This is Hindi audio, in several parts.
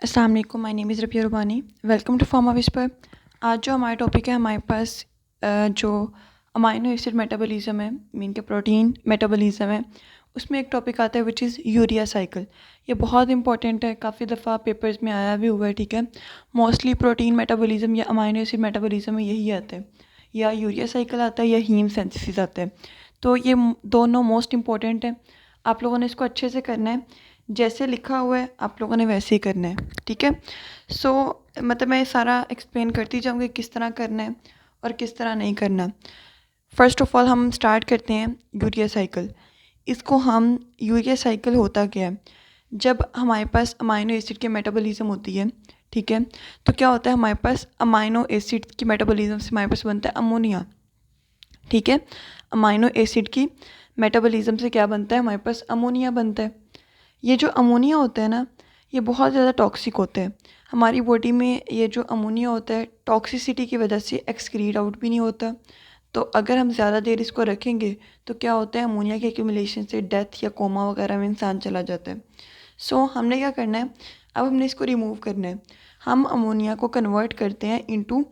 अस्सलाम वालेकुम, my name is Rabia Rubani. Welcome to Pharma Whisper. आज जो हमारा टॉपिक है, हमारे पास जो अमाइनो एसिड मेटाबॉलिज्म है, मीन के प्रोटीन मेटाबॉलिज्म है, उसमें एक टॉपिक आता है विच इज़ यूरिया साइकिल। ये बहुत इंपॉर्टेंट है, काफ़ी दफ़ा पेपर्स में आया भी हुआ है, ठीक है। मोस्टली प्रोटीन मेटाबॉलिज्म या अमाइनो एसिड मेटाबॉलिज्म में यही आता है, या यूरिया साइकिल आता है या हीम सिंथेसिस आता है। तो ये दोनों मोस्ट इंपॉर्टेंट है। आप लोगों ने इसको अच्छे से करना है, जैसे लिखा हुआ है आप लोगों ने वैसे ही करना है, ठीक है। सो मतलब मैं सारा एक्सप्लेन करती जाऊँगी किस तरह करना है और किस तरह नहीं करना। फ़र्स्ट ऑफ़ ऑल हम स्टार्ट करते हैं यूरिया साइकिल। इसको हम यूरिया साइकिल होता क्या है, जब हमारे पास अमाइनो एसिड की मेटाबॉलिज्म होती है, ठीक है, तो क्या होता है हमारे पास अमाइनो एसिड की मेटाबॉलिज्म से हमारे पास बनता है अमोनिया, ठीक है। अमाइनो एसिड की मेटाबॉलिज्म से क्या बनता है, हमारे पास अमोनिया बनता है। ये जो अमोनिया होता है ना, ये बहुत ज़्यादा टॉक्सिक होता है हमारी बॉडी में। ये जो अमोनिया होता है टॉक्सिसिटी की वजह से एक्सक्रीट आउट भी नहीं होता। तो अगर हम ज़्यादा देर इसको रखेंगे तो क्या होता है, अमोनिया के एक्यूमुलेशन से डेथ या कोमा वगैरह में इंसान चला जाता है। सो हमने क्या करना है, अब हमने इसको रिमूव करना है। हम अमोनिया को कन्वर्ट करते हैं इनटू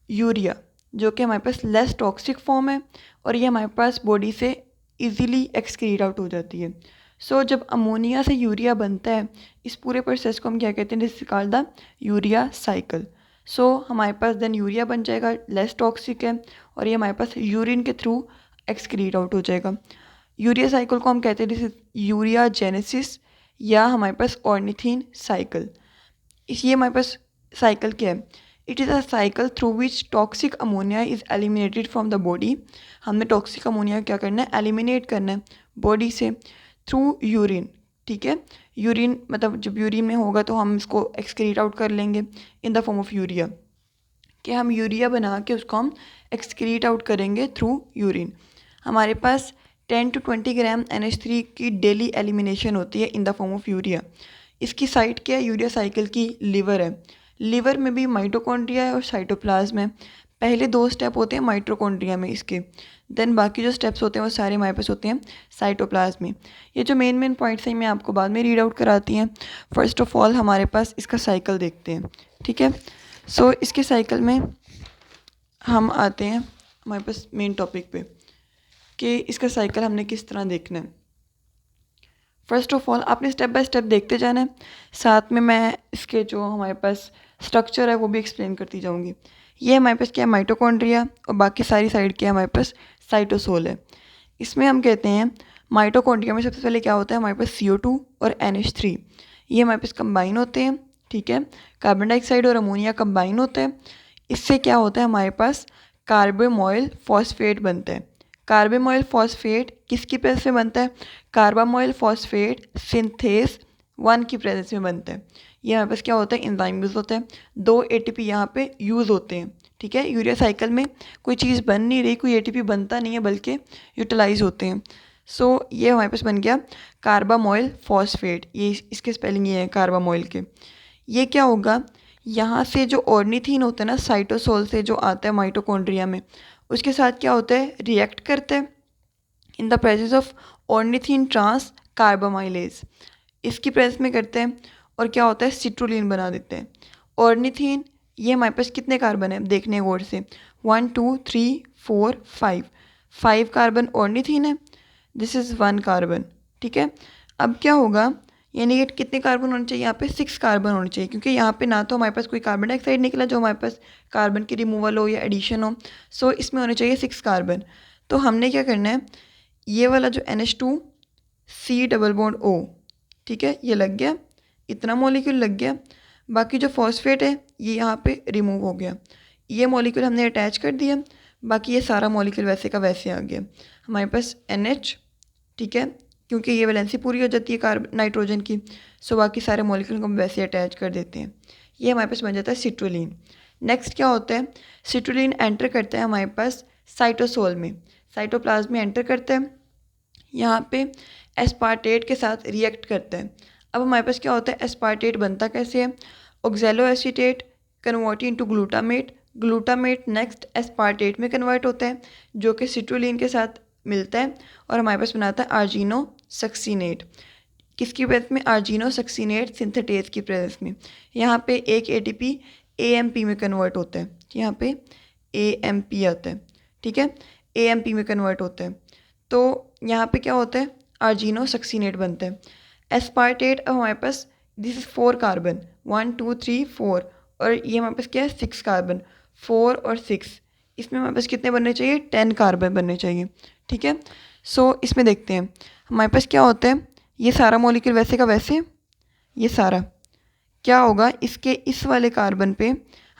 यूरिया, जो कि हमारे पास लेस टॉक्सिक फॉर्म है और ये हमारे पास बॉडी से इजीली एक्सक्रीट आउट हो जाती है। जब अमोनिया से यूरिया बनता है, इस पूरे प्रोसेस को हम क्या कहते हैं, this is called the urea cycle. हमारे पास देन यूरिया बन जाएगा, लेस टॉक्सिक है और ये हमारे पास यूरिन के थ्रू एक्सक्रीट आउट हो जाएगा। यूरिया साइकिल को हम कहते हैं दिस इज यूरिया जेनेसिस, या हमारे पास ऑर्निथीन साइकिल। ये हमारे पास साइकिल क्या है, it is a cycle through which toxic ammonia is eliminated from the body. हमने टॉक्सिक अमोनिया क्या करना है, एलिमिनेट करना है बॉडी से थ्रू यूरिन, ठीक है। यूरिन मतलब जब यूरिन में होगा तो हम इसको एक्सक्रीट आउट कर लेंगे in the form of urea, कि हम यूरिया बना के उसको हम एक्सक्रीट आउट करेंगे थ्रू यूरिन। हमारे पास 10 to 20 ग्राम NH3 की डेली एलिमिनेशन होती है in the form of urea. इसकी साइट क्या है, यूरिया साइकिल की लिवर है। लिवर में भी माइटोकॉन्ड्रिया है और साइटोप्लाज्म है। पहले 2 स्टेप होते हैं माइटोकॉन्ड्रिया में इसके, देन बाकी जो स्टेप्स होते हैं वो सारे हमारे पास होते हैं साइटोप्लाज्म में। ये जो मेन मेन पॉइंट्स हैं मैं आपको बाद में रीड आउट कराती हैं। फर्स्ट ऑफ ऑल हमारे पास इसका साइकिल देखते हैं, ठीक है। इसके साइकिल में हम आते हैं हमारे पास मेन टॉपिक पे, कि इसका साइकिल हमने किस तरह देखना है। फर्स्ट ऑफ ऑल आपने स्टेप बाय स्टेप देखते जाना है, साथ में मैं इसके जो हमारे पास स्ट्रक्चर है वो भी एक्सप्लेन करती जाऊंगी। ये हमारे पास क्या है, माइटोकॉन्ड्रिया, और बाकी सारी साइड क्या है हमारे पास, साइटोसोल है। इसमें हम कहते हैं माइटोकॉन्ड्रिया में सबसे पहले क्या होता है, हमारे पास CO2 और NH3 ये हमारे पास कंबाइन होते हैं, ठीक है। कार्बन डाइऑक्साइड और अमोनिया कंबाइन होते हैं। इससे क्या होता है, हमारे पास कार्बामोइल फॉस्फेट बनता है। कार्बामोइल फॉस्फेट किसकी प्रेजेंस में बनता है, कार्बामोइल फॉस्फेट सिंथेस 1 की प्रेजेंस में बनता है। ये हमारे पास क्या होता है, एंजाइम यूज़ होता है। 2 ATP यहाँ पे यूज़ होते हैं, ठीक है। यूरिया साइकिल में कोई चीज़ बन नहीं रही, कोई ATP बनता नहीं है, बल्कि यूटिलाइज होते हैं। ये हमारे पास बन गया कार्बामोइल फॉस्फेट, ये इसके स्पेलिंग ये है कार्बामोइल के। ये क्या होगा, यहाँ से जो ऑर्निथीन होता है ना, साइटोसोल से जो आता है माइटोकॉन्ड्रिया में, उसके साथ क्या होता है, रिएक्ट करते हैं in the presence of ornithine transcarbamylase, इसकी प्रेजेंस में करते हैं और क्या होता है, सिट्रुलिन बना देते हैं। ऑर्निथीन ये हमारे पास कितने कार्बन है देखने गौर से, 1 2 3 4 5, 5 कार्बन ऑर्निथीन है, दिस इज़ 1 कार्बन, ठीक है। अब क्या होगा, यानी कि कितने कार्बन होने चाहिए, यहाँ पे 6 कार्बन होने चाहिए, क्योंकि यहाँ पे ना तो हमारे पास कोई कार्बन डाइऑक्साइड निकला जो हमारे पास कार्बन की रिमूवल हो या एडिशन हो। इसमें होने चाहिए 6 कार्बन। तो हमने क्या करना है, ये वाला जो NH2 C double bond O, ठीक है, ये लग गया, इतना मॉलिक्यूल लग गया। बाकी जो फॉस्फेट है ये यहाँ पे रिमूव हो गया, ये मॉलिक्यूल हमने अटैच कर दिया, बाकी ये सारा मॉलिक्यूल वैसे का वैसे आ गया हमारे पास NH, ठीक है, क्योंकि ये वैलेंसी पूरी हो जाती है कार्बन नाइट्रोजन की। बाकी सारे मॉलिक्यूल को हम वैसे अटैच कर देते हैं, ये हमारे पास बन जाता है सिट्रुलिन। नेक्स्ट क्या होता है, सिट्रुलिन एंटर करता है हमारे पास साइटोसोल में, साइटोप्लाज्म में एंटर करता है, यहाँ पे एस्पार्टेट के साथ रिएक्ट करता है। अब हमारे पास क्या होता है, एस्पार्टेट बनता कैसे है, ऑक्जेलो acetate convert into glutamate, glutamate next aspartate में कन्वर्ट होता है जो कि सिट्रुलिन के साथ मिलता है और हमारे पास बनाता है आर्जिनो सक्सीनेट। किसकी प्रेजेंस में? आर्जिनो सक्सीनेट सिंथेटेज की प्रेजेंस में। यहाँ पे एक एटीपी एएमपी में कन्वर्ट होता है, यहाँ पे एएमपी आता है, ठीक है, एएमपी में कन्वर्ट होता है। तो यहाँ पे क्या होता है? आर्जिनो सक्सीनेट बनता है। एस्पार्टेट, अब हमारे पास दिस इज 4 कार्बन, 1 2 3 4, और ये हमारे पास क्या है? 6 कार्बन, 4 और 6, इसमें हमारे पास कितने बनने चाहिए? 10 कार्बन बनने चाहिए, ठीक है। सो इसमें देखते हैं हमारे पास क्या होता है। ये सारा मॉलिक्यूल वैसे का वैसे, ये सारा क्या होगा, इसके इस वाले कार्बन पे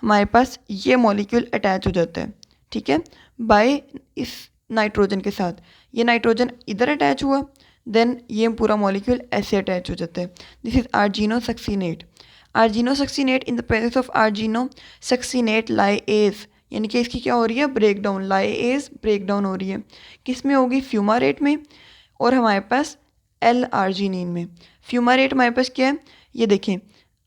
हमारे पास ये मॉलिक्यूल अटैच हो जाता है, ठीक है, बाय इस नाइट्रोजन के साथ। ये नाइट्रोजन इधर अटैच हुआ, देन ये पूरा मॉलिक्यूल ऐसे अटैच हो जाता है। This is argininosuccinate. Argininosuccinate in the presence of argininosuccinate lyase, यानी कि इसकी क्या हो रही है? Break down, lyase break down हो रही है। किस में होगी? फ्यूमारेट में, और हमारे पास एल आर्जिनिन में। फ्यूमारेट हमारे पास क्या है? ये देखें,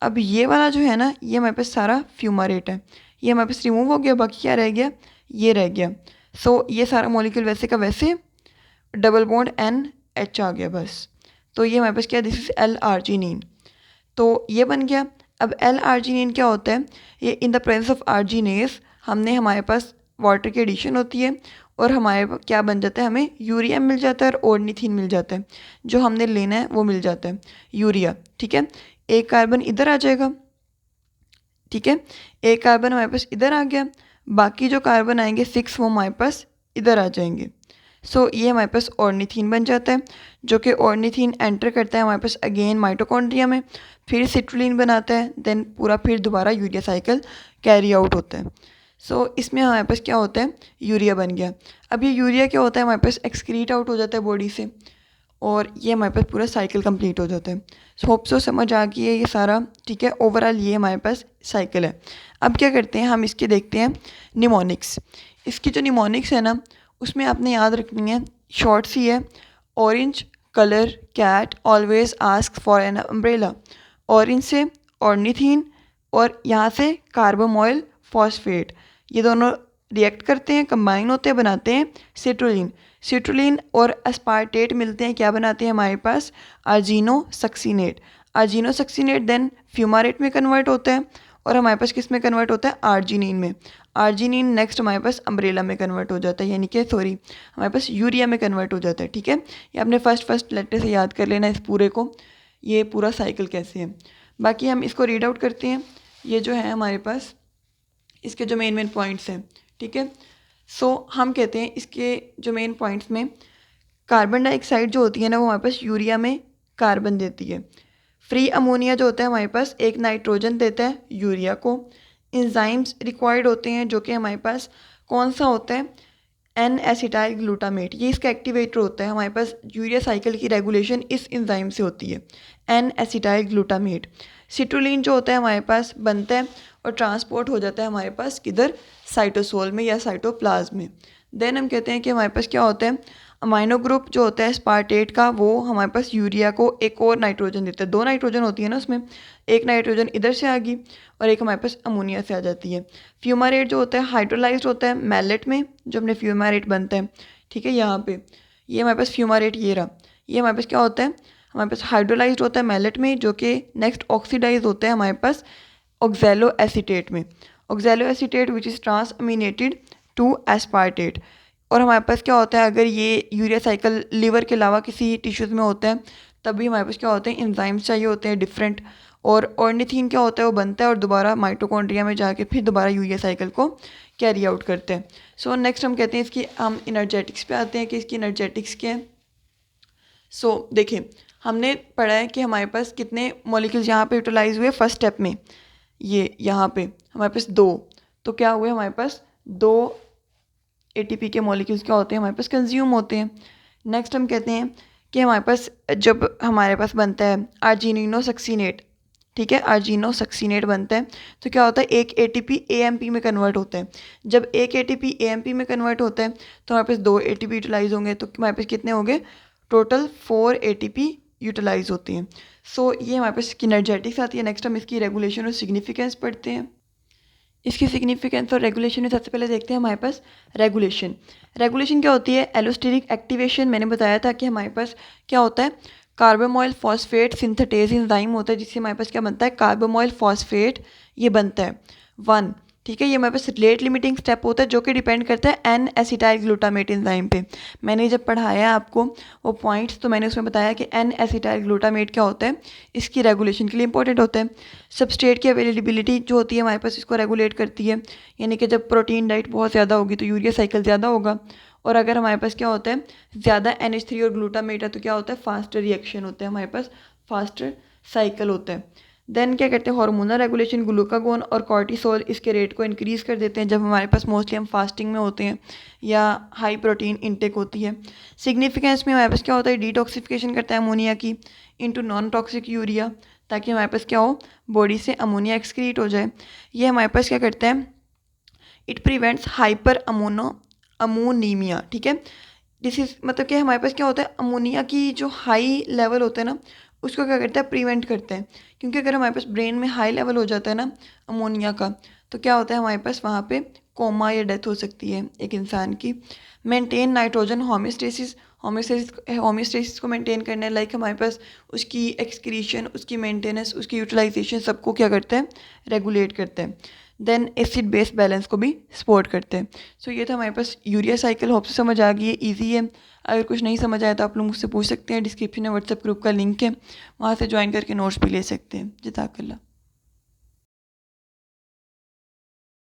अब ये वाला जो है ना, ये हमारे पास सारा फ्यूमारेट है, ये हमारे पास रिमूव हो गया, बाकी क्या रह गया? ये रह गया। सो ये सारा मॉलिक्यूल वैसे का वैसे, डबल बॉन्ड एन एच आ गया बस। तो ये हमारे पास क्या है? This is L arginine. तो ये बन गया। अब एल आर्जिनिन क्या होता है? ये इन द प्रेजेंस ऑफ आर्जिनेस, हमारे पास वाटर की एडिशन होती है, और हमारे क्या बन जाता है? हमें यूरिया मिल जाता है और ऑर्निथिन मिल जाता है। जो हमने लेना है वो मिल जाता है, यूरिया, ठीक है। एक कार्बन इधर आ जाएगा, ठीक है, एक कार्बन हमारे पास इधर आ गया, बाकी जो कार्बन आएंगे 6 वो हमारे पास इधर आ जाएंगे। सो ये हमारे पास ऑर्निथीन बन जाता है, जो कि ऑर्निथीन एंटर करता है हमारे पास अगेन माइटोकॉन्ड्रिया में, फिर सिट्रुलिन बनाता है, देन पूरा फिर दोबारा यूरिया साइकिल कैरी आउट होता है। सो इसमें हमारे पास क्या होता है? यूरिया बन गया। अब ये यूरिया क्या होता है? हमारे पास एक्सक्रीट आउट हो जाता है बॉडी से, और ये हमारे पास पूरा साइकिल कंप्लीट हो जाता है। सो होप सो समझ आ गई है ये सारा, ठीक है। ओवरऑल ये हमारे पास साइकिल है। अब क्या करते हैं हम, इसके देखते हैं निमोनिक्स। इसकी जो निमोनिक्स है ना, उसमें आपने याद रखनी है, शॉर्ट सी है, orange colour cat always ask for an umbrella. Orange से ऑर्निथीन, और यहाँ से कार्बोमोइल फॉस्फेट, ये दोनों रिएक्ट करते हैं, कंबाइन होते हैं, बनाते हैं सिट्रुलिन। सिट्रुलिन और एस्पार्टेट मिलते हैं, क्या बनाते हैं हमारे पास? आर्जिनो सक्सीनेट। आर्जिनो सक्सीनेट देन फ्यूमारेट में कन्वर्ट होता है, और हमारे पास किस में कन्वर्ट होता है? आर्जिनिन में। आर्जिनिन नेक्स्ट हमारे पास अम्ब्रेला में कन्वर्ट हो जाता है, यानी कि सॉरी हमारे पास यूरिया में कन्वर्ट हो जाता है, ठीक है। ये आपने फर्स्ट लेटर से याद कर लेना इस पूरे को, ये पूरा साइकिल कैसे है। बाकी हम इसको रीड आउट करते हैं। ये जो है हमारे पास इसके जो मेन पॉइंट्स हैं, ठीक है। सो हम कहते हैं इसके जो मेन पॉइंट्स में, कार्बन डाइऑक्साइड जो होती है ना, वो हमारे पास यूरिया में कार्बन देती है। फ्री अमोनिया जो होता है हमारे पास एक नाइट्रोजन देता है यूरिया को। इंजाइम्स रिक्वायर्ड होते हैं, जो कि हमारे पास कौन सा होता है? एन एसिटाइल ग्लूटामेट, ये इसका एक्टिवेटर होता है। हमारे पास यूरिया साइकिल की रेगुलेशन इस एंजाइम से होती है, एन एसिटाइल ग्लूटामेट। सिट्रुलिन जो होता है हमारे पास बनता है और ट्रांसपोर्ट हो जाता है हमारे पास किधर? साइटोसोल में या साइटोप्लाज्म में। देन हम कहते हैं कि हमारे पास क्या होता है? अमाइनो ग्रुप जो होता है स्पार्टेट का, वो हमारे पास यूरिया को एक और नाइट्रोजन देता है। 2 नाइट्रोजन होती है ना उसमें, एक नाइट्रोजन इधर से आ गई और एक हमारे पास अमोनिया से आ जाती है। फ्यूमारेट जो होता है हाइड्रोलाइज्ड होता है मैलेट में, जो अपने फ्यूमारेट बनता है, ठीक है। यहाँ पे ये हमारे पास फ्यूमारेट ये रहा, ये हमारे पास क्या होता है? हमारे पास हाइड्रोलाइज्ड होता है मैलेट में, जो कि नेक्स्ट ऑक्सीडाइज होता है हमारे पास ऑक्जेलो एसीटेट में। Oxaloacetate which is transaminated to aspartate. और हमारे पास क्या होता है, अगर ये यूरिया साइकिल लीवर के अलावा किसी टिश्यूज़ में होता है, तब भी हमारे पास क्या होते हैं? एंजाइम्स चाहिए होते हैं डिफरेंट। और ऑर्निथीन क्या होता है? वो बनता है और दोबारा माइटोकॉन्ड्रिया में जाके फिर दोबारा यूरिया साइकिल को कैरी आउट करते हैं। सो नेक्स्ट हम कहते हैं इसकी, हम इनर्जेटिक्स पे आते हैं कि इसकी इनर्जेटिक्स क्या है। सो देखें, हमने पढ़ा है कि हमारे पास कितने मॉलिक्यूल्स यहाँ पे यूटिलाइज हुए फर्स्ट स्टेप में, ये यहाँ पे हमारे पास 2, तो क्या हुए हमारे पास 2 एटीपी के मॉलिक्यूल्स क्या होते हैं? हमारे पास कंज्यूम होते हैं। नेक्स्ट हम कहते हैं कि हमारे पास जब हमारे पास बनता है आर्जिनिनो सक्सीनेट, ठीक है, आर्जिनो सक्सीनेट बनता है, तो क्या होता है? एक एटीपी एएमपी में कन्वर्ट होता है। जब एक एटीपी एएमपी में कन्वर्ट होता है तो हमारे पास 2 एटीपी यूटिलाइज होंगे, तो हमारे पास कितने होंगे? टोटल 4 एटीपी यूटिलाइज होती हैं। सो ये हमारे पास किनेर्जेटिक्स आती है। नेक्स्ट हम इसकी रेगुलेशन और सिग्निफिकेंस पढ़ते हैं। इसकी सिग्निफिकेंस और रेगुलेशन में सबसे पहले देखते हैं हमारे पास रेगुलेशन। रेगुलेशन क्या होती है? Allosteric activation. मैंने बताया था कि हमारे पास क्या होता है? कार्बामोइल फॉस्फेट सिंथेटेज एंजाइम होता है जिससे हमारे पास क्या बनता है, कार्बामोइल फॉस्फेट ये बनता है 1। ठीक है, ये हमारे पास रेट लिमिटिंग स्टेप होता है जो कि डिपेंड करता है एन एसिटाइल ग्लूटामेट एंजाइम पे। मैंने जब पढ़ाया आपको वो पॉइंट्स तो मैंने उसमें बताया कि एन एसिटाइल ग्लूटामेट क्या होता है, इसकी रेगुलेशन के लिए इंपॉर्टेंट होता है। सबस्ट्रेट की अवेलेबिलिटी जो होती है हमारे पास इसको रेगुलेट करती है, यानी कि जब प्रोटीन डाइट बहुत ज़्यादा होगी तो यूरिया साइकिल ज़्यादा होगा, और अगर हमारे पास क्या होता है ज़्यादा NH3 और ग्लूटामेट है तो क्या होता है, फास्टर रिएक्शन होता है हमारे पास, फास्टर साइकिल होता है। देन क्या कहते हैं, हार्मोनल रेगुलेशन, ग्लूकागोन और कॉर्टिसोल इसके रेट को इंक्रीज़ कर देते हैं जब हमारे पास मोस्टली हम फास्टिंग में होते हैं या हाई प्रोटीन इनटेक होती है। सिग्निफिकेंस में हमारे पास क्या होता है, डिटॉक्सिफिकेशन करता है अमोनिया की इनटू नॉन टॉक्सिक यूरिया, ताकि हमारे पास क्या हो, बॉडी से अमोनिया एक्सक्रीट हो जाए। ये हमारे पास क्या करता है, इट प्रिवेंट्स हाइपर अमोनीमिया। ठीक है, दिस इज मतलब कि हमारे पास क्या होता है, अमोनिया की जो हाई लेवल होता है ना उसको क्या करता है, प्रिवेंट करते हैं। क्योंकि अगर हमारे पास ब्रेन में हाई लेवल हो जाता है ना अमोनिया का तो क्या होता है, हमारे पास वहाँ पे कोमा या डेथ हो सकती है एक इंसान की। मेंटेन नाइट्रोजन होमियोस्टेसिस, होमियोस्टेसिस को मेंटेन करना है, लाइक हमारे पास उसकी एक्सक्रीशन, उसकी मेंटेनेंस, उसकी यूटिलाइजेशन सबको क्या करते हैं, रेगुलेट करते हैं। देन एसिड बेस बैलेंस को भी सपोर्ट करते हैं। सो ये था हमारे पास यूरिया साइकिल, होप से समझ आ गई है, ईजी है। अगर कुछ नहीं समझ आया तो आप लोग मुझसे पूछ सकते हैं, डिस्क्रिप्शन में व्हाट्सएप ग्रुप का लिंक है, वहाँ से ज्वाइन करके नोट्स भी ले सकते हैं। जज़ाकल्लाह।